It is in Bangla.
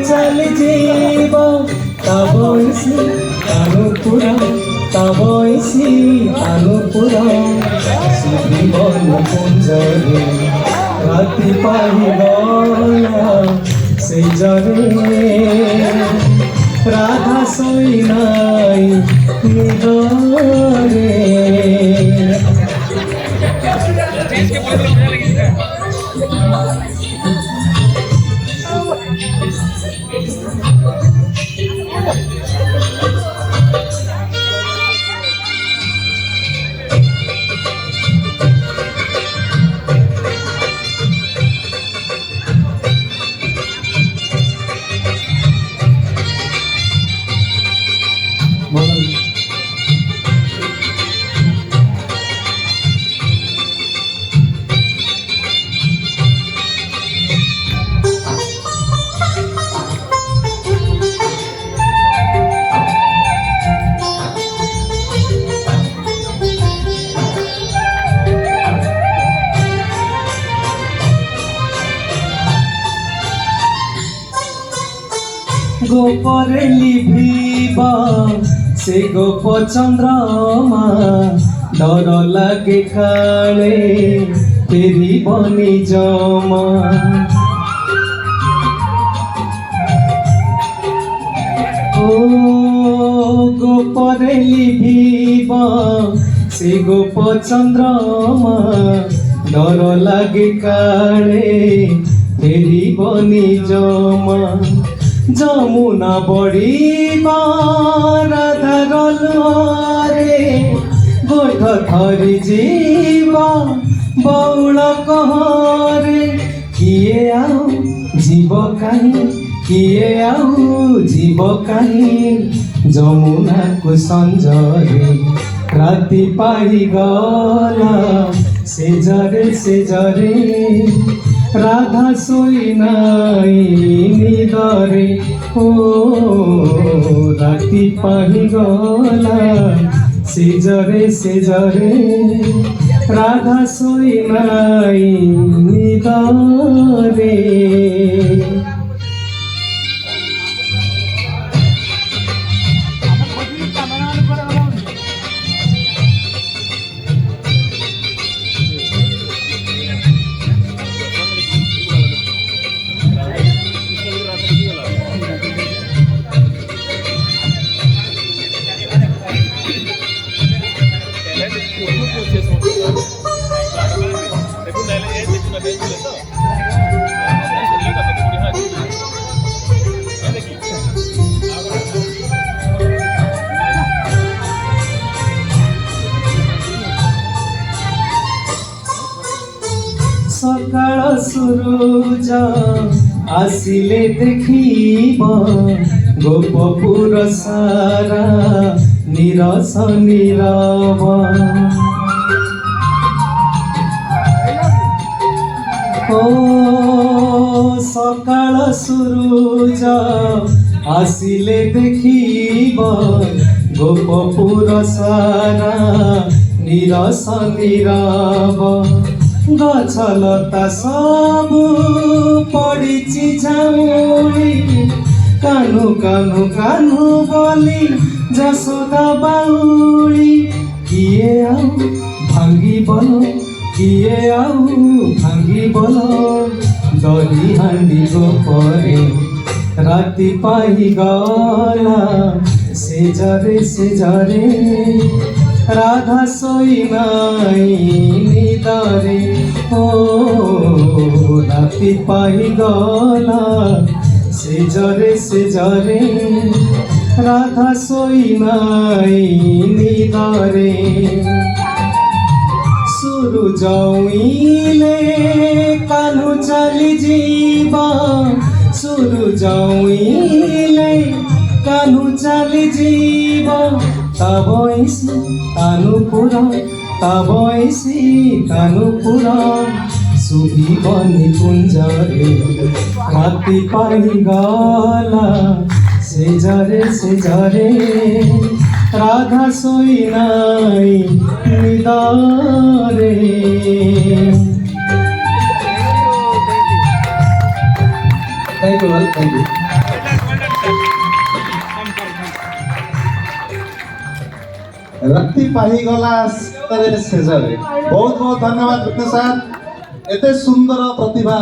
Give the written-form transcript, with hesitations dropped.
চালি জীব তবইসি কানুপুরা তবইসি কানুপুরা জীবন কুঞ্জরে রাতি পাহিগলা সেই জরে রাধা সই নাই নিদরে গোপরে লিভিবা সে গোপ চন্দ্রমা ডর লাগে কালে ফেরিবনি জমা ও গোপরে লিভিবা সে গোপ চন্দ্রমা ডর লাগে কালে ফেরিবনি জমা যমুনা বড়িবা রাধা গলরে গোঠ ধরি ଯିବା ବଉଳ କହରେ କିଏ ଆଉ ଯିବ କାହିଁ କିଏ ଆଉ ଯିବ କାହିଁ ଯମୁନାକୁ ସଞ୍ଜରେ ରାତି ପାଇଗଲା ସେଜରେ রাধা সই নাই নিদরে ও রাতি পাহিগলা সেজরে রাধা সই নাই নিদরে সকাল সূরজ আসিলে দেখিব গোপপুর সারা নিরস নীরব ও সকাল সূরজ আসিলে দেখিব গোপপুর সারা নিরস নীরব গছলতা সবু পড়িছি ঝাউলি কানু কানু কানু বলি যশোদা বাউলি কিয়ে আউ ভাঙ্গি বল কিয়ে আউ ভাঙ্গি বল দলি হান্ডি গোপরে রাতি পাইগলা সেজরে রাধা সই নাই নিদরে ও রাতি পাইগলা সেজরে রাধা সই নাই নিদরে সূরজ উইলে কানু চালি ଯିବା সূরজ উইলে কানু চালি ଯିବା তবইসি কানুপুরা তবইসি কানুপুরা শুভিবনি কুঞ্জরে রাতি পাইগলা সেজরে রাধা সই নাই নিদরে। Thank you well thank you. राति पाहीगला शेषे बहुत बहुत धन्यवाद विघ्नेश सर एते सुंदर प्रतिभा